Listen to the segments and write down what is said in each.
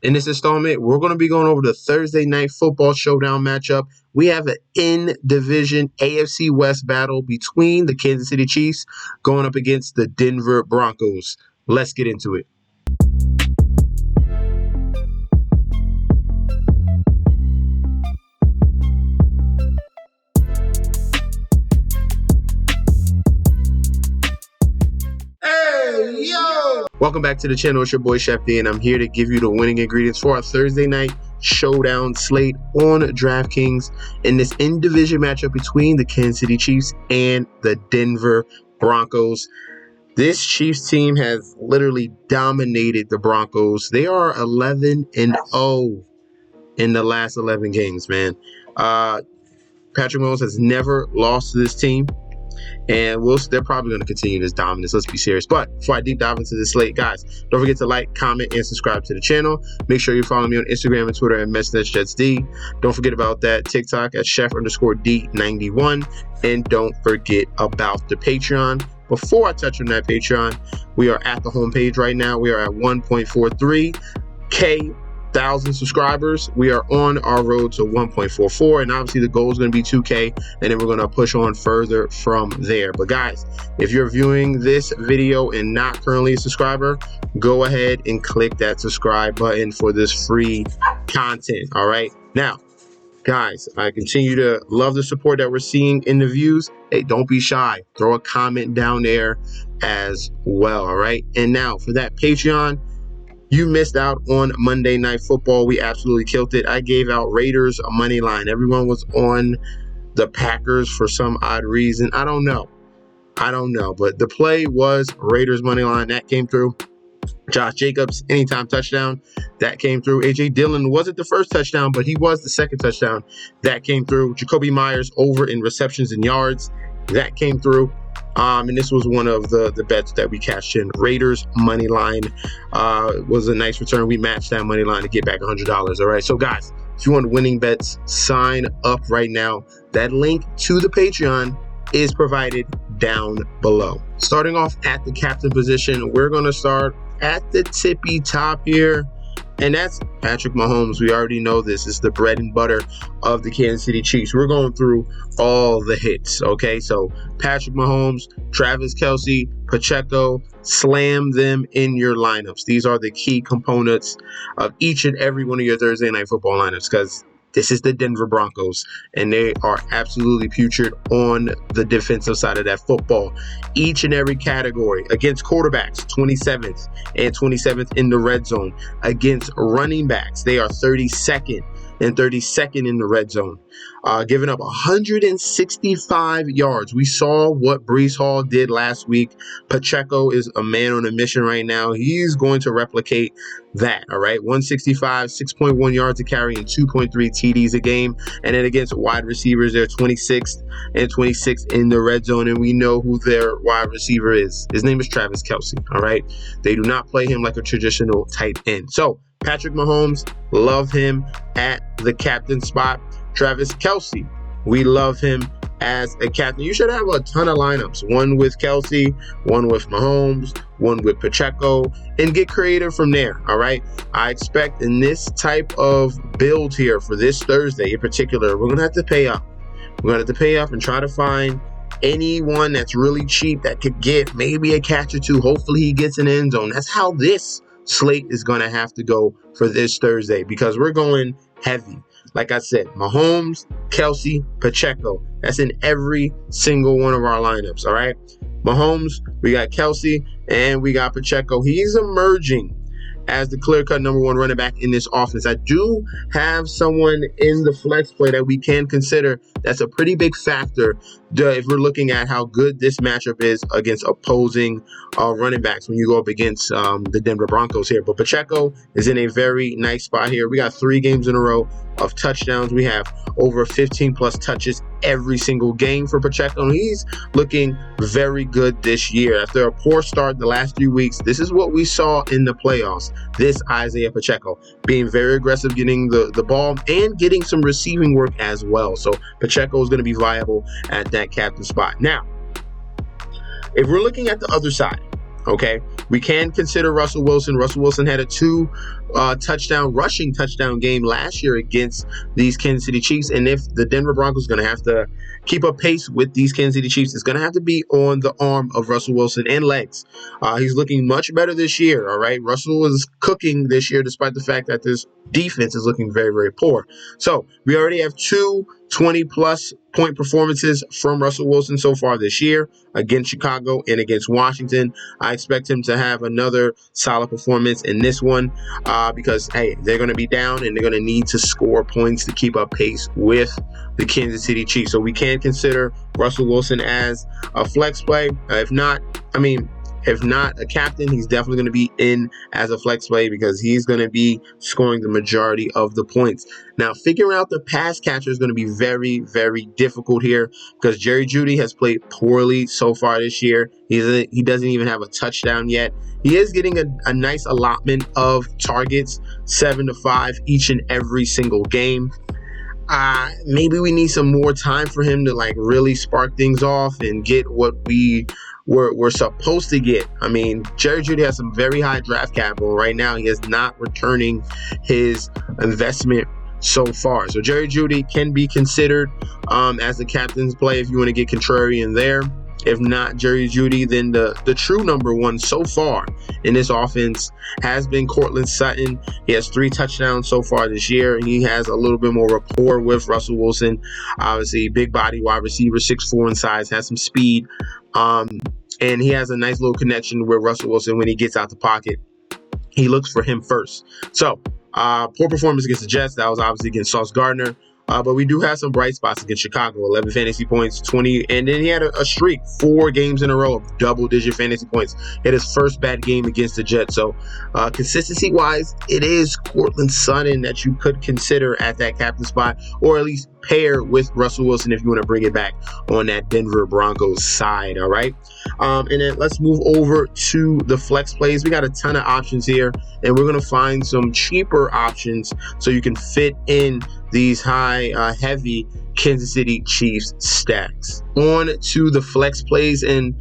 In this installment, we're going to be going over the Thursday Night Football Showdown matchup. We have an in-division AFC West battle between the Kansas City Chiefs going up against the Denver Broncos. Let's get into it. Welcome back to the channel. It's your boy Chef D, and I'm here to give you the winning ingredients for our Thursday night showdown slate on Draftkings in this in-division matchup between the Kansas City Chiefs and the Denver Broncos. This Chiefs team has literally dominated the Broncos. They are 11-0 in the last 11 games, man. Patrick Mahomes has never lost to this team. And they're probably going to continue this dominance. Let's be serious. But before I deep dive into this slate, guys, don't forget to like, comment, and subscribe to the channel. Make sure you follow me on Instagram and Twitter at MessageJetsD. Don't forget about that TikTok at Chef_D91. And don't forget about the Patreon. Before I touch on that Patreon, we are at the homepage right now. We are at 1.43K. 1,000 subscribers. We are on our road to 1.44, and obviously the goal is going to be 2K, and then we're going to push on further from there. But guys, if you're viewing this video and not currently a subscriber, go ahead and click that subscribe button for this free content. All right, now guys, I continue to love the support that we're seeing in the views. Hey, don't be shy, throw a comment down there as well. All right, and now for that Patreon, you missed out on Monday Night Football. We absolutely killed it. I gave out Raiders a money line. Everyone was on the Packers for some odd reason. I don't know. But the play was Raiders money line. That came through. Josh Jacobs, anytime touchdown. That came through. A.J. Dillon wasn't the first touchdown, but he was the second touchdown. That came through. Jacoby Myers over in receptions and yards. That came through. And this was one of the bets that we cashed in. Raiders money line was a nice return. We matched that money line to get back $100. All right. So guys, if you want winning bets, sign up right now. That link to the Patreon is provided down below. Starting off at the captain position, we're going to start at the tippy top here. And that's Patrick Mahomes. We already know this is the bread and butter of the Kansas City Chiefs. We're going through all the hits, okay? So Patrick Mahomes, Travis Kelce, Pacheco, slam them in your lineups. These are the key components of each and every one of your Thursday Night Football lineups, because this is the Denver Broncos, and they are absolutely putrid on the defensive side of that football. Each and every category against quarterbacks, 27th and 27th in the red zone. Against running backs, they are 32nd and 32nd in the red zone. Giving up 165 yards. We saw what Breece Hall did last week. Pacheco is a man on a mission right now. He's going to replicate that, all right? 165, 6.1 yards a carry, and 2.3 TDs a game. And then against wide receivers, they're 26th and 26th in the red zone, and we know who their wide receiver is. His name is Travis Kelce, all right? They do not play him like a traditional tight end. So Patrick Mahomes, love him at the captain spot. Travis Kelce, we love him as a captain. You should have a ton of lineups. One with Kelce, one with Mahomes, one with Pacheco, and get creative from there, all right? I expect in this type of build here for this Thursday in particular, we're going to have to pay up. We're going to have to pay up and try to find anyone that's really cheap that could get maybe a catch or two. Hopefully he gets an end zone. That's how this slate is going to have to go for this Thursday, because we're going heavy. Like I said, Mahomes, Kelce, Pacheco. That's in every single one of our lineups, all right? Mahomes, we got Kelce, and we got Pacheco. He's emerging as the clear-cut number one running back in this offense. I do have someone in the flex play that we can consider. That's a pretty big factor if we're looking at how good this matchup is against opposing running backs when you go up against the Denver Broncos here. But Pacheco is in a very nice spot here. We got 3 games in a row of touchdowns. We have over 15 plus touches every single game for Pacheco, and he's looking very good this year. After a poor start the last 3 weeks, this is what we saw in the playoffs. This Isaiah Pacheco being very aggressive, getting the ball and getting some receiving work as well. So Pacheco is going to be viable at that captain spot. Now, if we're looking at the other side, Okay, we can consider Russell Wilson. Russell Wilson had a rushing touchdown game last year against these Kansas City Chiefs. And if the Denver Broncos are going to have to keep up pace with these Kansas City Chiefs, it's going to have to be on the arm of Russell Wilson and legs. He's looking much better this year. All right, Russell is cooking this year, despite the fact that this defense is looking very, very poor. So we already have two 20-plus point performances from Russell Wilson so far this year against Chicago and against Washington. I expect him to have another solid performance in this one because, hey, they're going to be down and they're going to need to score points to keep up pace with the Kansas City Chiefs. So we can consider Russell Wilson as a flex play. If not a captain, he's definitely going to be in as a flex play because he's going to be scoring the majority of the points. Now, figuring out the pass catcher is going to be very, very difficult here because Jerry Jeudy has played poorly so far this year. He doesn't even have a touchdown yet. He is getting a nice allotment of targets, 7 to 5 each and every single game. Maybe we need some more time for him to really spark things off and get what we're supposed to get. I mean, Jerry Jeudy has some very high draft capital. Right now, he is not returning his investment so far. So Jerry Jeudy can be considered as the captain's play if you want to get contrarian there. If not Jerry Jeudy, then the true number one so far in this offense has been Courtland Sutton. He has 3 touchdowns so far this year. He has a little bit more rapport with Russell Wilson. Obviously, big body wide receiver, 6'4" in size, has some speed. And he has a nice little connection with Russell Wilson when he gets out the pocket. He looks for him first. So, poor performance against the Jets. That was obviously against Sauce Gardner. But we do have some bright spots against Chicago. 11 fantasy points, 20. And then he had a streak, 4 games in a row of double-digit fantasy points. He had his first bad game against the Jets. So consistency-wise, it is Courtland Sutton that you could consider at that captain spot, or at least pair with Russell Wilson if you want to bring it back on that Denver Broncos side. All right. And then let's move over to the flex plays. We got a ton of options here, and we're going to find some cheaper options so you can fit in these heavy Kansas City Chiefs stacks. On to the flex plays, and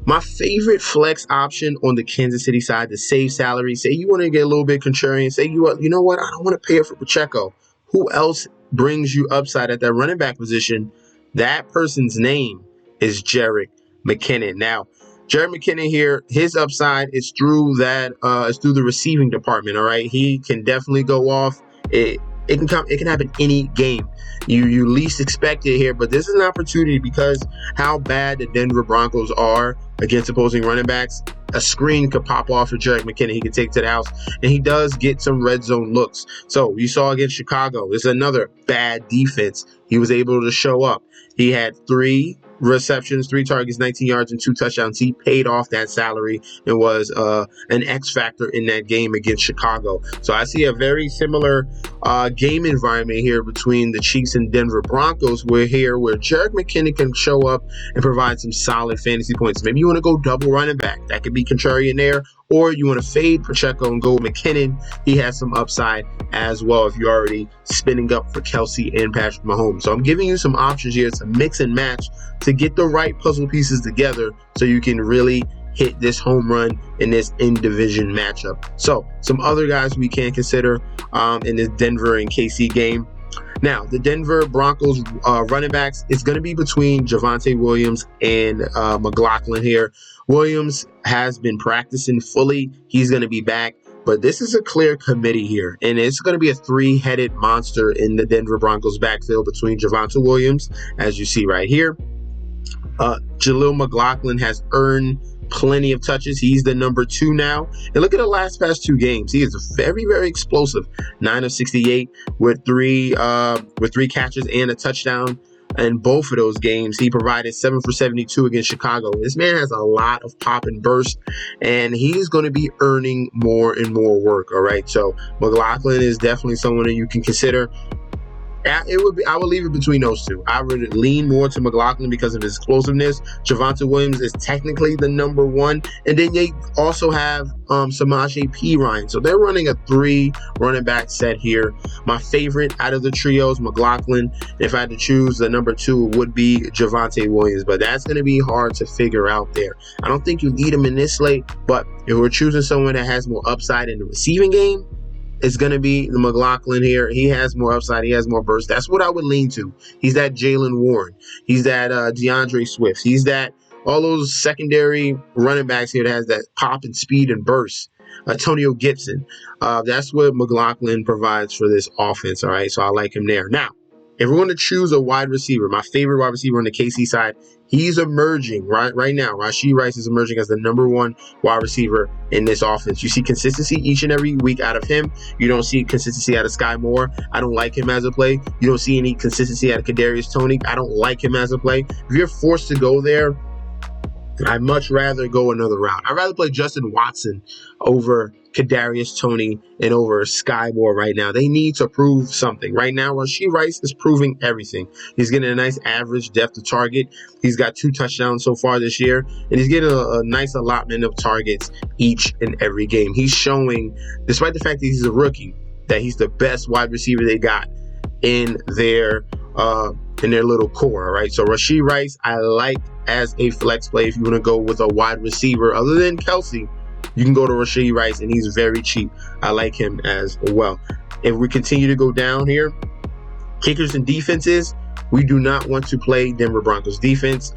my favorite flex option on the Kansas City side to save salary. Say you want to get a little bit contrarian. Say you know what? I don't want to pay it for Pacheco. Who else brings you upside at that running back position? That person's name is Jerick McKinnon. Now, Jerick McKinnon here, his upside is through the receiving department. All right, he can definitely go off. It can happen any game. You least expect it here, but this is an opportunity because how bad the Denver Broncos are against opposing running backs. A screen could pop off for Jerick McKinnon. He could take to the house, and he does get some red zone looks. So you saw against Chicago, this is another bad defense. He was able to show up. He had 3 receptions, 3 targets, 19 yards, and 2 touchdowns. He paid off that salary and was an X factor in that game against Chicago. So I see a very similar game environment here between the Chiefs and Denver Broncos. Where Jerick McKinnon can show up and provide some solid fantasy points. Maybe you want to go double running back. That could be contrarian there. Or you want to fade Pacheco and go with McKinnon. He has some upside as well if you're already spinning up for Kelsey and Patrick Mahomes. So I'm giving you some options here to mix and match to get the right puzzle pieces together so you can really hit this home run in this in-division matchup. So some other guys we can consider in this Denver and KC game. Now, the Denver Broncos running backs, it's going to be between Javonte Williams and McLaughlin here. Williams has been practicing fully. He's going to be back. But this is a clear committee here, and it's going to be a 3-headed monster in the Denver Broncos backfield between Javonte Williams, as you see right here. Jaleel McLaughlin has earned plenty of touches. He's the number 2 now. And look at the past 2 games. He is very, very explosive. 9 of 68 with 3 catches and a touchdown. In both of those games, he provided 7 for 72 against Chicago. This man has a lot of pop and burst, and he's going to be earning more and more work. All right, so McLaughlin is definitely someone that you can consider. It would be. I would leave it between those two. I would lean more to McLaughlin because of his explosiveness. Javonte Williams is technically the number one, and then they also have Samaje Perine. So they're running a 3 running back set here. My favorite out of the trios, McLaughlin. If I had to choose, the number 2 would be Javonte Williams, but that's going to be hard to figure out there. I don't think you need him in this slate, but if we're choosing someone that has more upside in the receiving game, it's going to be the McLaughlin here. He has more upside. He has more burst. That's what I would lean to. He's that Jalen Warren. He's that DeAndre Swift. He's that all those secondary running backs here that has that pop and speed and burst. Antonio Gibson. That's what McLaughlin provides for this offense, all right? So I like him there. Now, if we're going to choose a wide receiver, my favorite wide receiver on the KC side, he's emerging right now. Rashee Rice is emerging as the number 1 wide receiver in this offense. You see consistency each and every week out of him. You don't see consistency out of Sky Moore. I don't like him as a play. You don't see any consistency out of Kadarius Toney. I don't like him as a play. If you're forced to go there, I'd much rather go another route. I'd rather play Justin Watson over Kadarius Toney and over Sky Moore right now. They need to prove something. Right now, Rashee Rice is proving everything. He's getting a nice average depth of target. He's got 2 touchdowns so far this year, and he's getting a nice allotment of targets each and every game. He's showing, despite the fact that he's a rookie, that he's the best wide receiver they got in their little core, all right? So Rashee Rice, I like as a flex play. If you want to go with a wide receiver other than Kelsey, you can go to Rashee Rice, and he's very cheap. I like him as well. If we continue to go down here, kickers and defenses, we do not want to play Denver Broncos defense.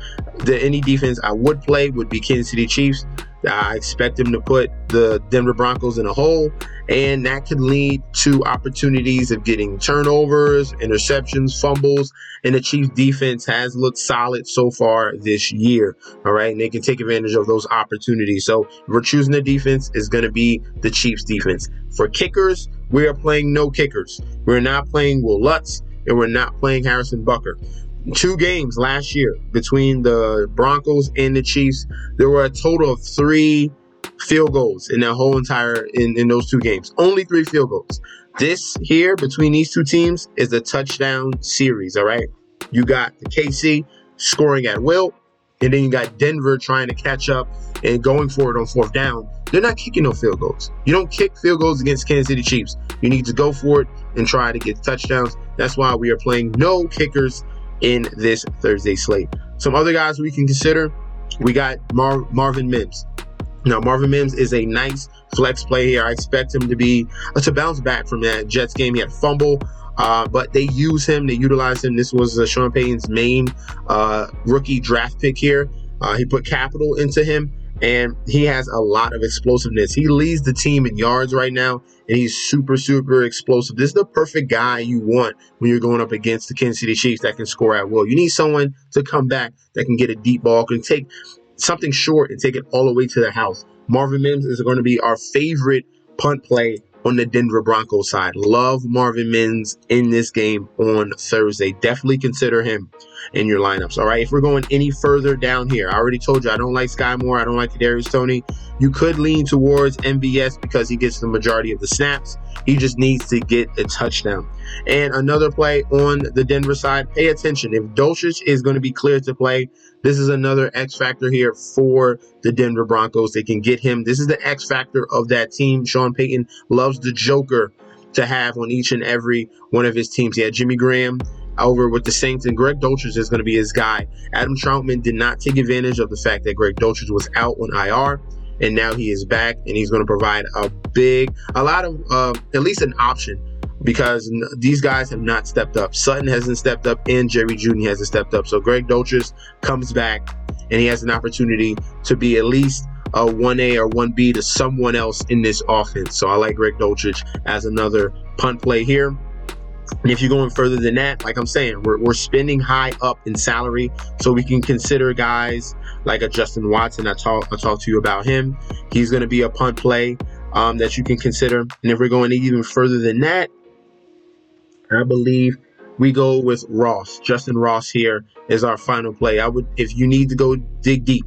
Any defense I would play would be Kansas City Chiefs. I expect them to put the Denver Broncos in a hole, and that could lead to opportunities of getting turnovers, interceptions, fumbles, and the Chiefs defense has looked solid so far this year, all right? And they can take advantage of those opportunities. So if we're choosing the defense, it's going to be the Chiefs defense. For kickers, we are playing no kickers. We're not playing Will Lutz, and we're not playing Harrison Butker. 2 games last year between the Broncos and the Chiefs, there were a total of 3 field goals in that whole entire in those 2 games. Only 3 field goals. This here between these 2 teams is a touchdown series, all right? You got the KC scoring at will, and then you got Denver trying to catch up and going for it on 4th down. They're not kicking no field goals. You don't kick field goals against Kansas City Chiefs. You need to go for it and try to get touchdowns. That's why we are playing no kickers in this Thursday slate. Some other guys we can consider, we got Marvin Mims. Now, Marvin Mims is a nice flex play here. I expect him to bounce back from that Jets game. He had a fumble, but they utilize him. This was Sean Payton's main rookie draft pick here. He put capital into him, and he has a lot of explosiveness. He leads the team in yards right now, and he's super, super explosive. This is the perfect guy you want when you're going up against the Kansas City Chiefs that can score at will. You need someone to come back that can get a deep ball, can take something short and take it all the way to the house. Marvin Mims is going to be our favorite punt play on the Denver Broncos side. Love Marvin Mims in this game on Thursday. Definitely consider him in your lineups. All right, if we're going any further down here, I already told you I don't like Sky Moore. I don't like Kadarius Toney. You could lean towards MVS because he gets the majority of the snaps. He just needs to get a touchdown. And another play on the Denver side, pay attention. If Dulcich is going to be cleared to play, this is another X factor here for the Denver Broncos. They can get him. This is the X factor of that team. Sean Payton loves the Joker to have on each and every one of his teams. He had Jimmy Graham over with the Saints, and Greg Dulcich is going to be his guy. Adam Troutman did not take advantage of the fact that Greg Dulcich was out on IR, and now he is back, and he's going to provide a lot of, at least an option, because these guys have not stepped up. Sutton hasn't stepped up, and Jerry Jeudy hasn't stepped up. So Greg Dulcich comes back, and he has an opportunity to be at least a 1A or 1B to someone else in this offense. So I like Greg Dulcich as another punt play here. And if you're going further than that, like I'm saying, we're spending high up in salary, so we can consider guys like a Justin Watson. I talked to you about him. He's going to be a punt play that you can consider. And if we're going even further than that, I believe we go with Ross. Justin Ross here is our final play. If you need to go dig deep,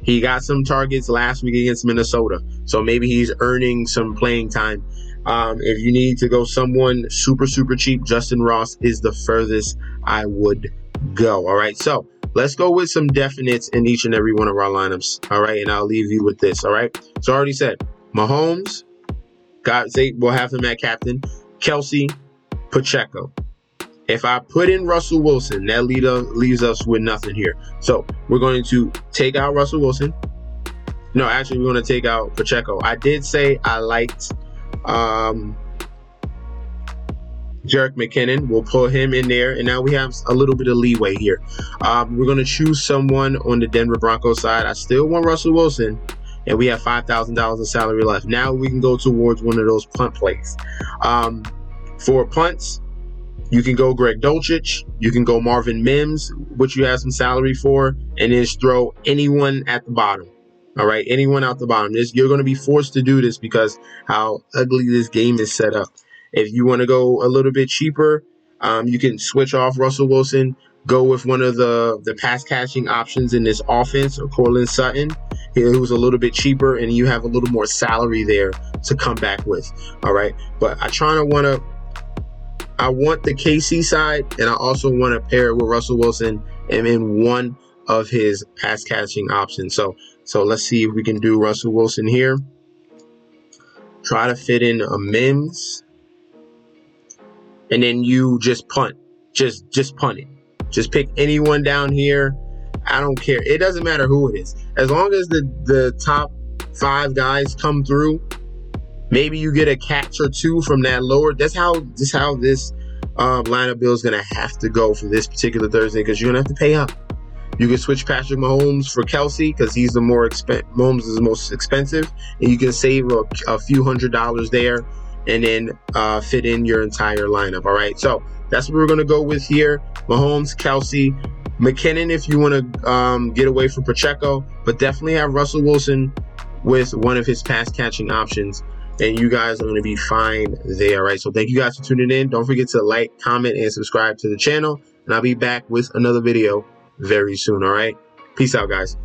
he got some targets last week against Minnesota, so maybe he's earning some playing time. If you need to go someone super cheap, Justin Ross is the furthest I would go. All right, so let's go with some definites in each and every one of our lineups. All right, and I'll leave you with this. All right, so I already said Mahomes, we'll have him at captain. Kelsey, Pacheco. If I put in Russell Wilson, that leaves us with nothing here. So we're going to take out Russell Wilson. No, actually, we're going to take out Pacheco. I did say I liked Jerick McKinnon. We'll pull him in there, and now we have a little bit of leeway here. We're going to choose someone on the Denver Broncos side. I still want Russell Wilson, and we have $5,000 of salary left. Now we can go towards one of those punt plays. For punts, you can go Greg Dulcich. You can go Marvin Mims, which you have some salary for, and just throw anyone at the bottom. All right, anyone out the bottom. You're going to be forced to do this because how ugly this game is set up. If you want to go a little bit cheaper, you can switch off Russell Wilson, go with one of the pass catching options in this offense, or Cortland Sutton, who's a little bit cheaper, and you have a little more salary there to come back with. All right, but I want the KC side, and I also want to pair it with Russell Wilson and in one of his pass catching options. So let's see if we can do Russell Wilson here. Try to fit in a Mims, and then you just punt. Just punt it. Just pick anyone down here. I don't care. It doesn't matter who it is. As long as the top 5 guys come through, maybe you get a catch or 2 from that lower. That's how this lineup build is going to have to go for this particular Thursday, because you're going to have to pay up. You can switch Patrick Mahomes for Kelsey because he's Mahomes is the most expensive, and you can save a few $100s there, and then fit in your entire lineup. All right, so that's what we're going to go with here. Mahomes, Kelsey, McKinnon if you want to get away from Pacheco, but definitely have Russell Wilson with one of his pass catching options, and you guys are going to be fine there. All right, so thank you guys for tuning in. Don't forget to like, comment, and subscribe to the channel, and I'll be back with another video very soon. All right, peace out, guys.